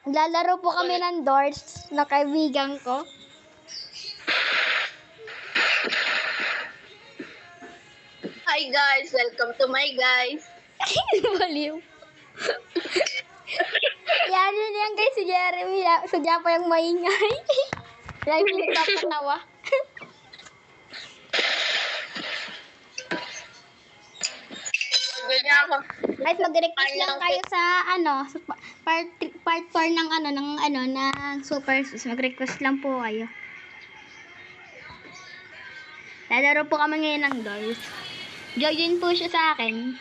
Lalaro po kami ng Doors na kaibigan ko. Hi guys, welcome to my guys. Baliw. Yan yun yan guys, si Jeremy. Sadya pa yung maingay. Yan yung nagpapatawa. Ganyan ako. Guys, mag-request lang kayo sa sa part 4 ng ng Super Sus. Mag-request lang po kayo. Lalaro po kami ngayon ng Doors. Join po siya sa akin.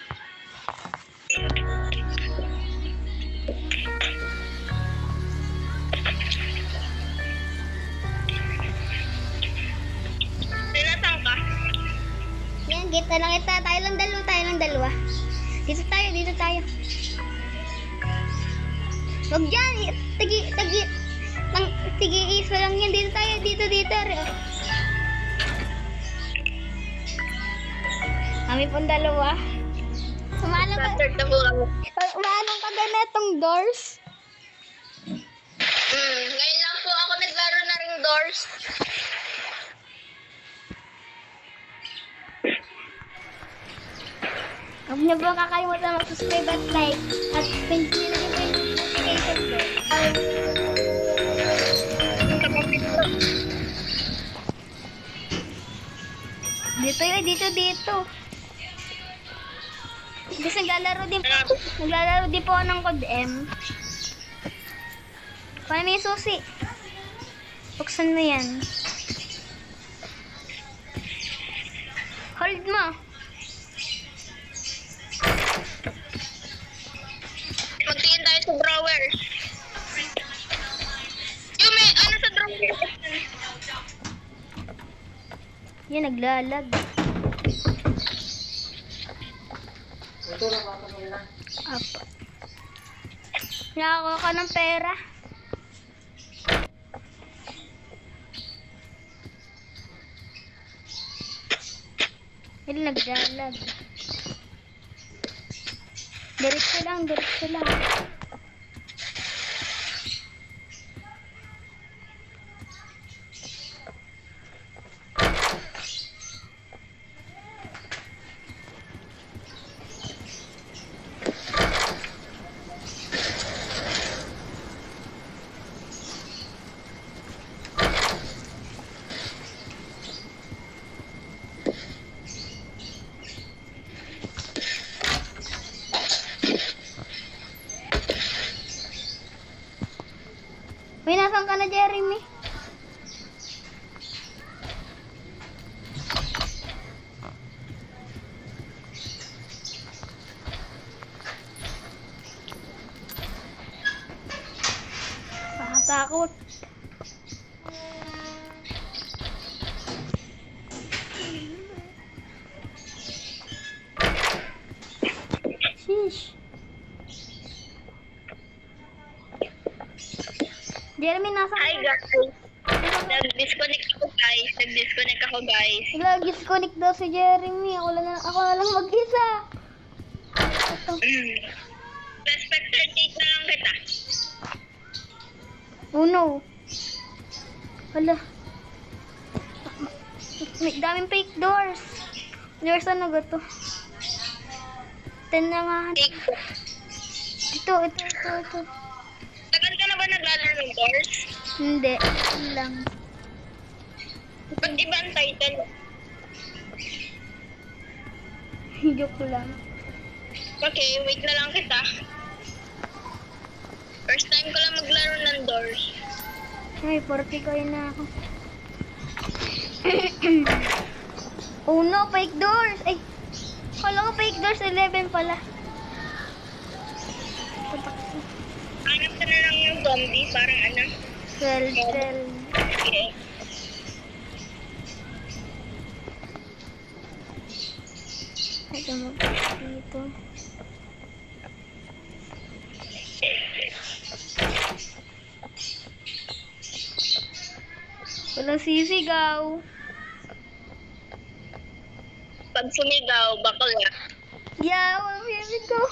Sinasang ka? Yan, kita lang kita. Tayo lang dalawa. Dito tayo. Wag dyan. Tigi-isa lang yan. Dito tayo. Dito. Kami pong dalawa. Umanong ka. Start na po kami. Umanong ka na itong Doors. Ngayon lang po ako naglaro na ring Doors. Huwag niyo po kakalimutan mag-subscribe at like. At pinch nyo na yung notification bell. Dito. Guys, naglalaro din po ako ng Code M. Paano may susi? Buksan mo yan. Hold mo. Magtingin tayo sa drawer. Yung may ano sa drawer? Yan, naglalag. Apa. Nakakuha ka ng pera. Yan, naglalag. Diretso lang. May nasaan ka na, Jeremy? Nakatakot. Sheesh. Jeremy, nasa Hi guys. Nag-disconnect ako guys. Nag-disconnect daw si Jeremy. Ako na lang mag-isa. Ito. Spectre take na lang kita. Oh no. Hala. May daming fake doors. Doors ano ba to? 10 na nga. Take. Ito. Tagal ka na ba naglalaro ng Doors? Hindi. Yun lang. Ba't iba ang title? Joke lang. Okay, wait na lang kita. First time ko lang maglaro ng Doors. Ay, 40 ko yun na ako. Oh no, fake doors! Ay, kala ko fake doors, 11 pala. Hanap ka na lang yung zombie, parang ano. 12. Okay. Ito mo dito. Walang sisigaw. Pag sumigaw, bakla. Yeah, walang sisigaw.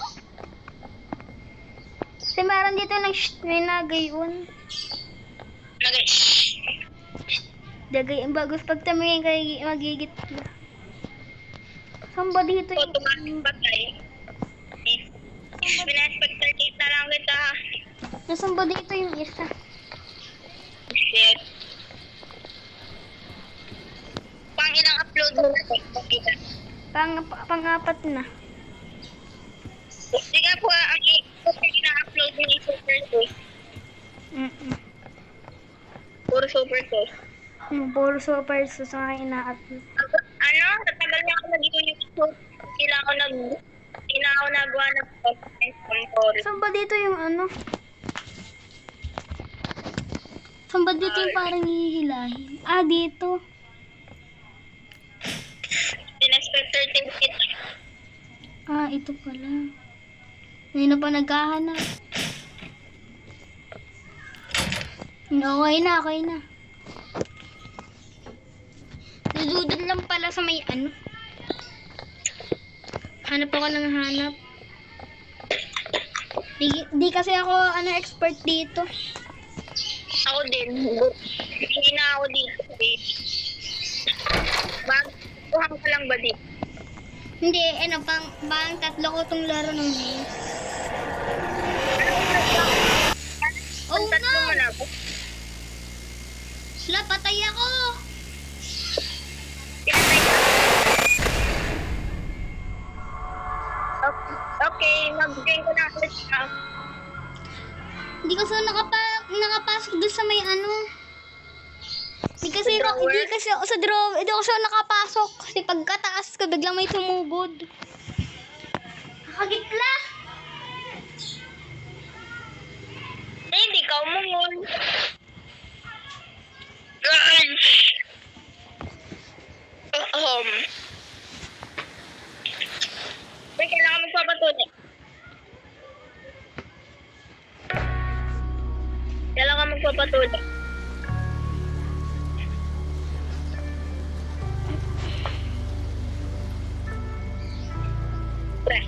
Kasi meron dito ng may nagayon. Lagay. Dagay ang bagus pag tumingin kay magigit. Saan ba dito yung... Automatic patay. Pina-spectate na lang kita. Nasaan ba dito yung isa? Shit. Pang ilang upload mo na kita. Pang-apat na. Sige po, ang ina-upload mo yung Super Sauce. Puro Super Sauce. Puro super sa mga ina-upload. Ano? Tatagal na ako nag-YouTube. Hindi na ako nagawa ng content. Saan ba dito yung ano? Saan ba dito yung parang hihilahin? Ah, dito. Sinexpect 30 minutes. Ah, ito pala. Hindi na pa naghahanap. Okay na, okay na. Dududod lang pala sa may ano. Hanap ako ng hanap. Di kasi ako expert dito. Ako din. Hindi na ako dito. Kuha ka lang ba dito? Hindi, pang tatlo ko tong laro ng games. Oh Tatlo no! mo na ba? Sla, patay ako! Okay, mag-join ko na ulit siya. Hindi kasi nakapasok doon sa may ano. Hindi kasi ako sa drawer, hindi ako siya nakapasok. Kasi pagkataas ko, biglang may tumugod. Nakagitla! Eh, hindi ka umungon. Guys! Wait, kailangan magpapatuloy. Kailangan magpapatuloy. Pre.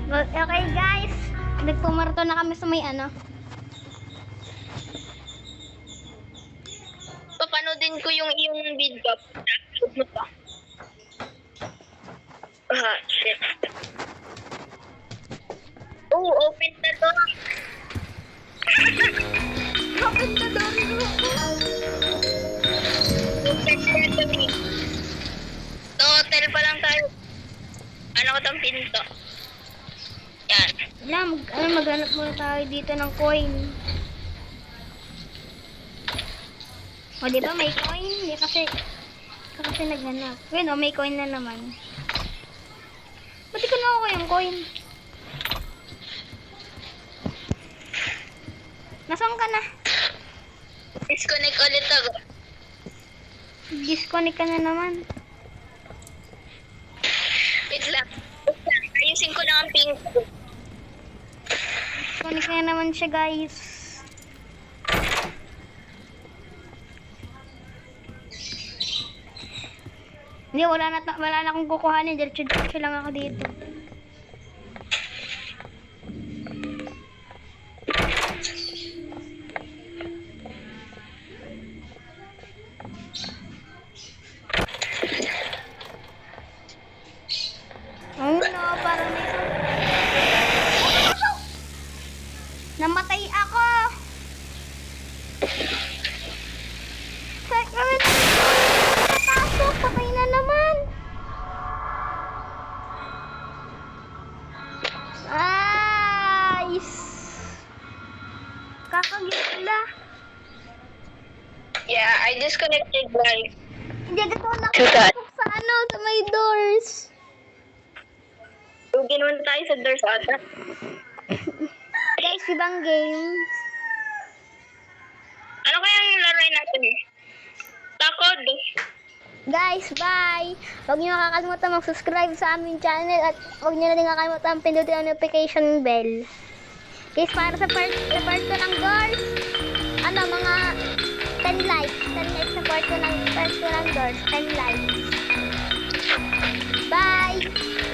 Okay guys, nagpumarto na kami sa may ano. Papanoodin ko yung video. Upload mo pa. Shit. Oh, open the door. Open the door. Open the door. Sa hotel pa lang tayo. Ano ko tong pinto? Yan. Maghanap muna tayo dito ng coin. O, di ba may coin? Hindi kasi naghanap. Well, may coin na naman. Ba't di ko nakuha yung coin? Nasaan ka na? Disconnect ulit ako. Disconnect ka na naman. Wait lang. Ayusin ko lang ang ping ko. Disconnect na naman siya, guys. Hindi, wala na akong kukuhanin. Diretso lang ako dito. Oh no, parang namatay ako! Napasok, patay na naman! Nice! Kakagitla! Yeah, I disconnected live. Hindi agad ako that. nakapasok sa ano, sa may doors. Tugin muna tayo sa doors ata. Guys, ibang games. Ano kayang laruin natin? Takod. Guys, bye! Huwag niyo makakalimutan mag-subscribe sa aming channel at huwag niyo na din kakalimutan pindutin ang notification bell. Guys, para sa part 2 ng doors, mga 10 likes. 10 likes sa part 2 ng doors. 10 likes.